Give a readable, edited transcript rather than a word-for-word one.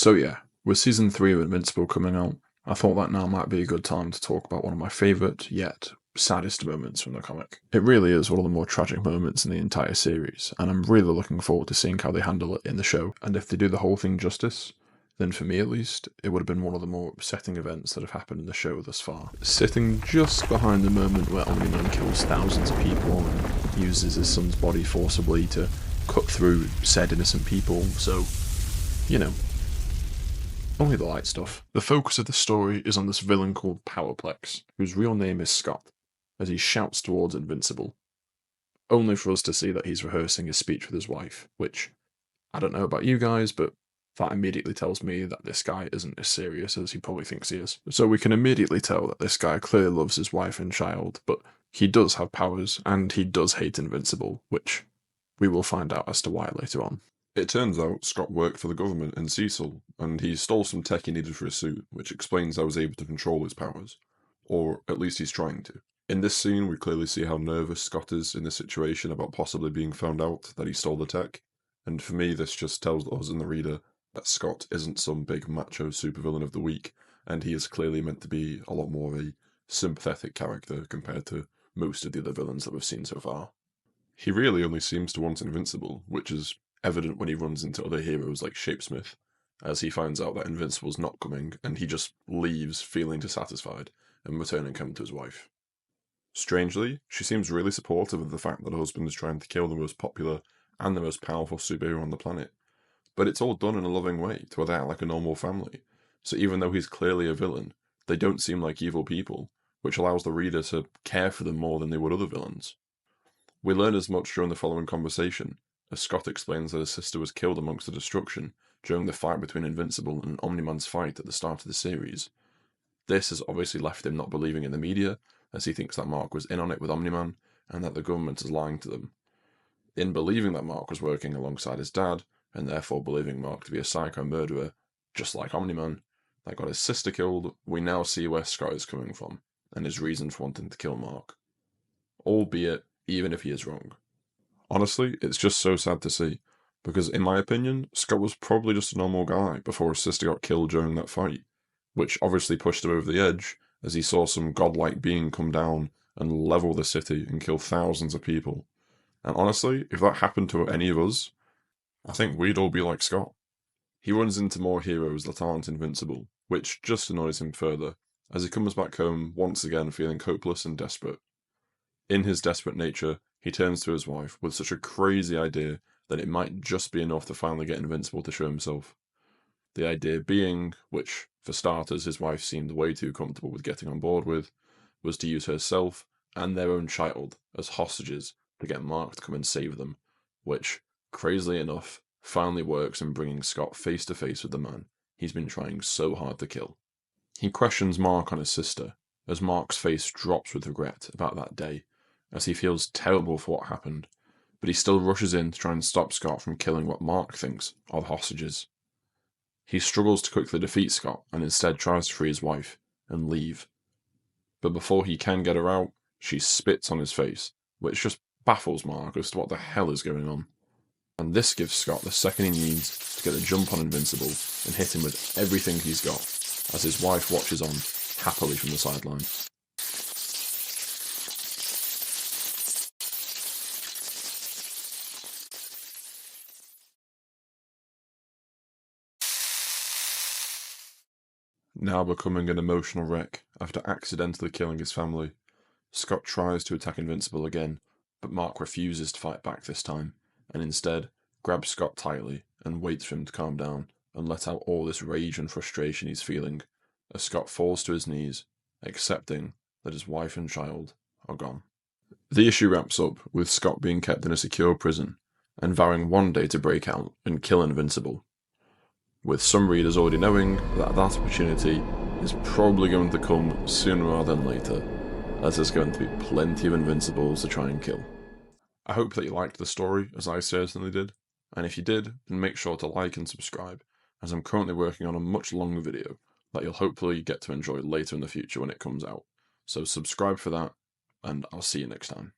So yeah, with season 3 of Invincible coming out, I thought that now might be a good time to talk about one of my favourite, yet saddest moments from the comic. It really is one of the more tragic moments in the entire series, and I'm really looking forward to seeing how they handle it in the show. And if they do the whole thing justice, then for me at least, it would have been one of the more upsetting events that have happened in the show thus far. Sitting just behind the moment where Omni-Man kills thousands of people and uses his son's body forcibly to cut through said innocent people, so, you know, only the light stuff. The focus of the story is on this villain called Powerplex, whose real name is Scott, as he shouts towards Invincible, only for us to see that he's rehearsing his speech with his wife, which, I don't know about you guys, but that immediately tells me that this guy isn't as serious as he probably thinks he is. So we can immediately tell that this guy clearly loves his wife and child, but he does have powers, and he does hate Invincible, which we will find out as to why later on. It turns out Scott worked for the government in Cecil, and he stole some tech he needed for his suit, which explains how he was able to control his powers. Or at least he's trying to. In this scene, we clearly see how nervous Scott is in this situation about possibly being found out that he stole the tech, and for me this just tells us and the reader that Scott isn't some big macho supervillain of the week, and he is clearly meant to be a lot more of a sympathetic character compared to most of the other villains that we've seen so far. He really only seems to want Invincible, which is evident when he runs into other heroes like Shapesmith, as he finds out that Invincible's not coming, and he just leaves feeling dissatisfied and returning home to his wife. Strangely, she seems really supportive of the fact that her husband is trying to kill the most popular and the most powerful superhero on the planet, but it's all done in a loving way to act like a normal family, so even though he's clearly a villain, they don't seem like evil people, which allows the reader to care for them more than they would other villains. We learn as much during the following conversation, as Scott explains that his sister was killed amongst the destruction during the fight between Invincible and Omni-Man's fight at the start of the series. This has obviously left him not believing in the media, as he thinks that Mark was in on it with Omni-Man, and that the government is lying to them. In believing that Mark was working alongside his dad, and therefore believing Mark to be a psycho murderer, just like Omni-Man, that got his sister killed, we now see where Scott is coming from, and his reason for wanting to kill Mark. Albeit, even if he is wrong. Honestly, it's just so sad to see, because in my opinion, Scott was probably just a normal guy before his sister got killed during that fight, which obviously pushed him over the edge as he saw some godlike being come down and level the city and kill thousands of people. And honestly, if that happened to any of us, I think we'd all be like Scott. He runs into more heroes that aren't invincible, which just annoys him further, as he comes back home once again feeling hopeless and desperate. In his desperate nature, he turns to his wife with such a crazy idea that it might just be enough to finally get Invincible to show himself. The idea being, which for starters his wife seemed way too comfortable with getting on board with, was to use herself and their own child as hostages to get Mark to come and save them, which, crazily enough, finally works in bringing Scott face to face with the man he's been trying so hard to kill. He questions Mark on his sister, as Mark's face drops with regret about that day, as he feels terrible for what happened, but he still rushes in to try and stop Scott from killing what Mark thinks are the hostages. He struggles to quickly defeat Scott and instead tries to free his wife and leave. But before he can get her out, she spits on his face, which just baffles Mark as to what the hell is going on. And this gives Scott the second he needs to get the jump on Invincible and hit him with everything he's got, as his wife watches on happily from the sidelines. Now becoming an emotional wreck after accidentally killing his family, Scott tries to attack Invincible again, but Mark refuses to fight back this time, and instead grabs Scott tightly and waits for him to calm down and let out all this rage and frustration he's feeling, as Scott falls to his knees, accepting that his wife and child are gone. The issue wraps up with Scott being kept in a secure prison, and vowing one day to break out and kill Invincible, with some readers already knowing that that opportunity is probably going to come sooner rather than later, as there's going to be plenty of Invincibles to try and kill. I hope that you liked the story, as I certainly did, and if you did, then make sure to like and subscribe, as I'm currently working on a much longer video that you'll hopefully get to enjoy later in the future when it comes out. So subscribe for that, and I'll see you next time.